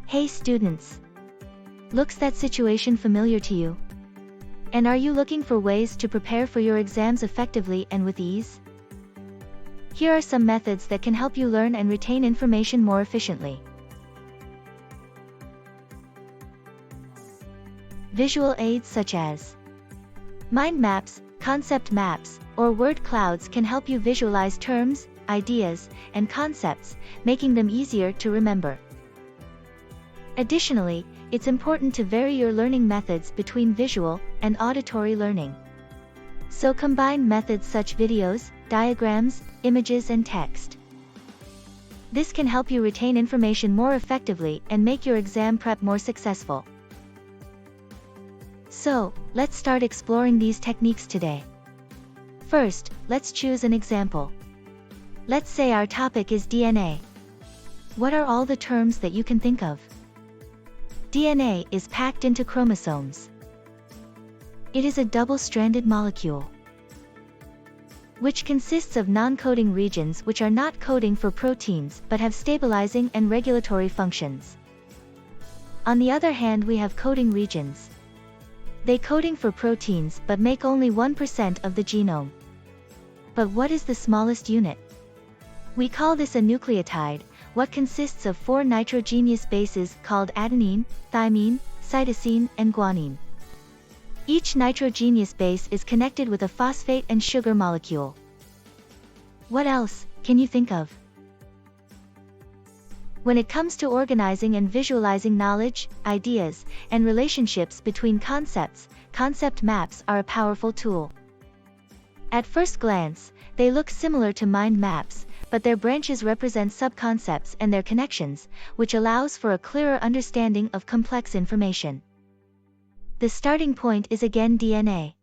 Hey students! Looks that situation familiar to you? And are you looking for ways to prepare for your exams effectively and with ease? Here are some methods that can help you learn and retain information more efficiently. Visual aids such as mind maps, concept maps, or word clouds can help you visualize terms, ideas, and concepts, making them easier to remember. Additionally, it's important to vary your learning methods between visual and auditory learning. So combine methods such as videos, diagrams, images, and text. This can help you retain information more effectively and make your exam prep more successful. So, let's start exploring these techniques today. First, let's choose an example. Let's say our topic is DNA. What are all the terms that you can think of? DNA is packed into chromosomes. It is a double-stranded molecule, which consists of non-coding regions which are not coding for proteins but have stabilizing and regulatory functions. On the other hand, we have coding regions. They coding for proteins but make only 1% of the genome. But what is the smallest unit? We call this a nucleotide, what consists of 4 nitrogenous bases called adenine, thymine, cytosine, and guanine. Each nitrogenous base is connected with a phosphate and sugar molecule. What else can you think of? When it comes to organizing and visualizing knowledge, ideas, and relationships between concepts, concept maps are a powerful tool. At first glance, they look similar to mind maps, but their branches represent subconcepts and their connections, which allows for a clearer understanding of complex information. The starting point is again DNA.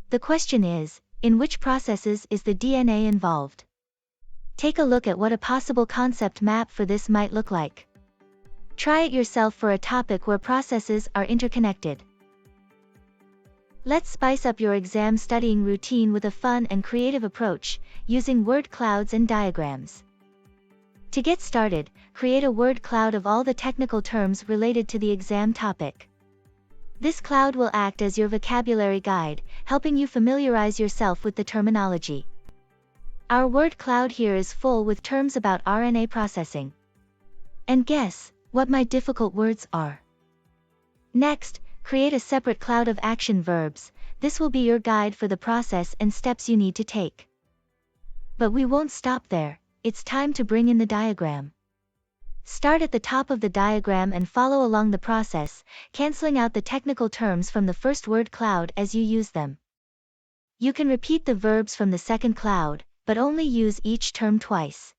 The question is, in which processes is the DNA involved? Take a look at what a possible concept map for this might look like. Try it yourself for a topic where processes are interconnected. Let's spice up your exam studying routine with a fun and creative approach, using word clouds and diagrams. To get started, create a word cloud of all the technical terms related to the exam topic. This cloud will act as your vocabulary guide, helping you familiarize yourself with the terminology. Our word cloud here is full with terms about RNA processing. And guess what my difficult words are? Next, create a separate cloud of action verbs. This will be your guide for the process and steps you need to take. But we won't stop there, it's time to bring in the diagram. Start at the top of the diagram and follow along the process, canceling out the technical terms from the first word cloud as you use them. You can repeat the verbs from the second cloud, but only use each term twice.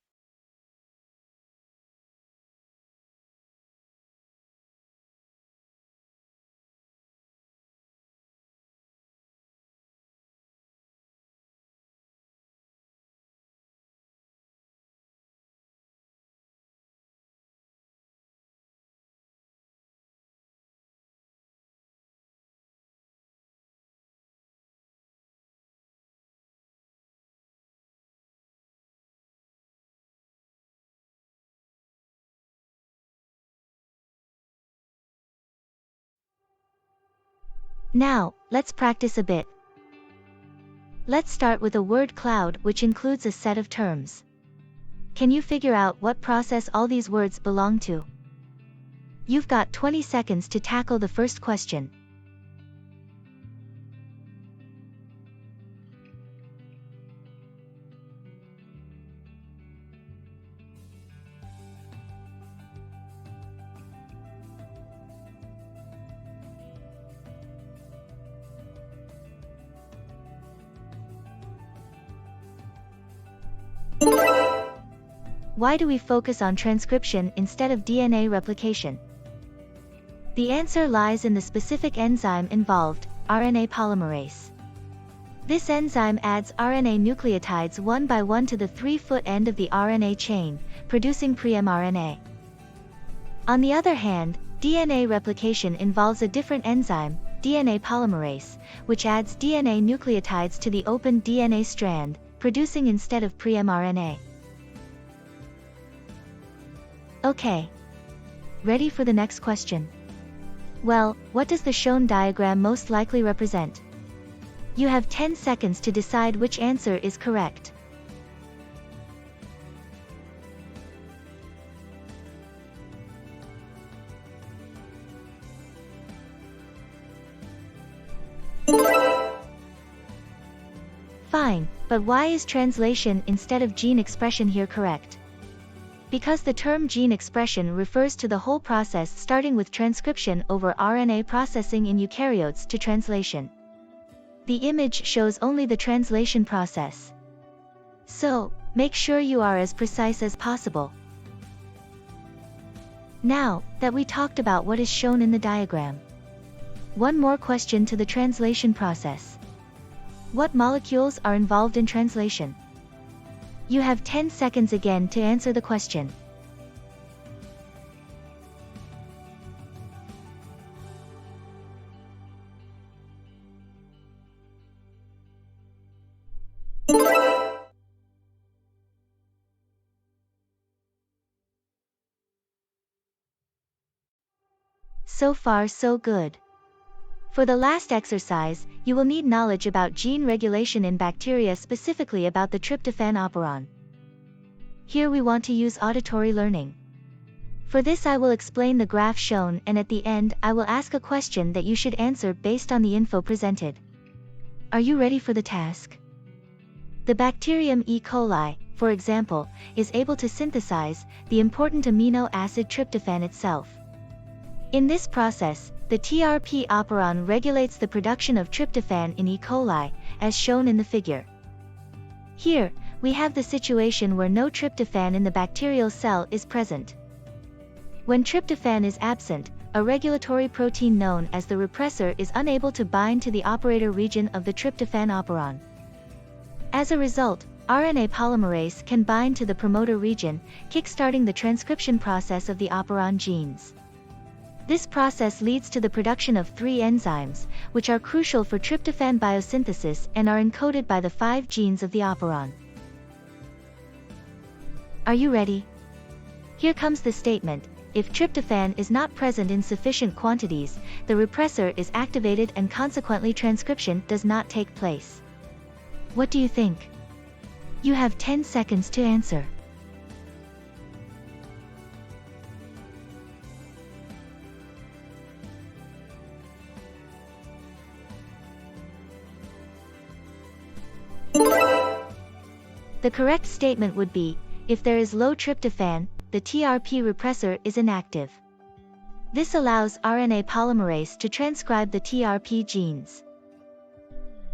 Now, let's practice a bit. Let's start with a word cloud which includes a set of terms. Can you figure out what process all these words belong to? You've got 20 seconds to tackle the first question. Why do we focus on transcription instead of DNA replication? The answer lies in the specific enzyme involved, RNA polymerase. This enzyme adds RNA nucleotides one by one to the 3' end of the RNA chain, producing pre-mRNA. On the other hand, DNA replication involves a different enzyme, DNA polymerase, which adds DNA nucleotides to the open DNA strand, producing instead of pre-mRNA. Okay. Ready for the next question? Well, what does the shown diagram most likely represent? You have 10 seconds to decide which answer is correct. Fine, but why is translation instead of gene expression here correct? Because the term gene expression refers to the whole process starting with transcription over RNA processing in eukaryotes to translation. The image shows only the translation process. So, make sure you are as precise as possible. Now that we talked about what is shown in the diagram, one more question to the translation process. What molecules are involved in translation? You have 10 seconds again to answer the question. So far so good. For the last exercise, you will need knowledge about gene regulation in bacteria, specifically about the tryptophan operon. Here we want to use auditory learning. For this I will explain the graph shown, and at the end I will ask a question that you should answer based on the info presented. Are you ready for the task? The bacterium E. coli, for example, is able to synthesize the important amino acid tryptophan itself. In this process, the TRP operon regulates the production of tryptophan in E. coli, as shown in the figure. Here, we have the situation where no tryptophan in the bacterial cell is present. When tryptophan is absent, a regulatory protein known as the repressor is unable to bind to the operator region of the tryptophan operon. As a result, RNA polymerase can bind to the promoter region, kickstarting the transcription process of the operon genes. This process leads to the production of 3 enzymes, which are crucial for tryptophan biosynthesis and are encoded by the 5 genes of the operon. Are you ready? Here comes the statement: if tryptophan is not present in sufficient quantities, the repressor is activated and consequently transcription does not take place. What do you think? You have 10 seconds to answer. The correct statement would be, if there is low tryptophan, the TRP repressor is inactive. This allows RNA polymerase to transcribe the TRP genes.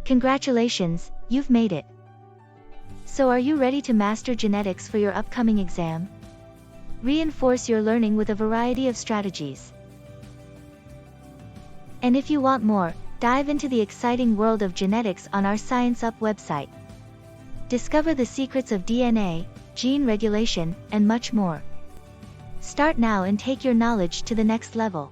Congratulations, you've made it. So are you ready to master genetics for your upcoming exam? Reinforce your learning with a variety of strategies. And if you want more, dive into the exciting world of genetics on our Science Up website. Discover the secrets of DNA, gene regulation, and much more. Start now and take your knowledge to the next level.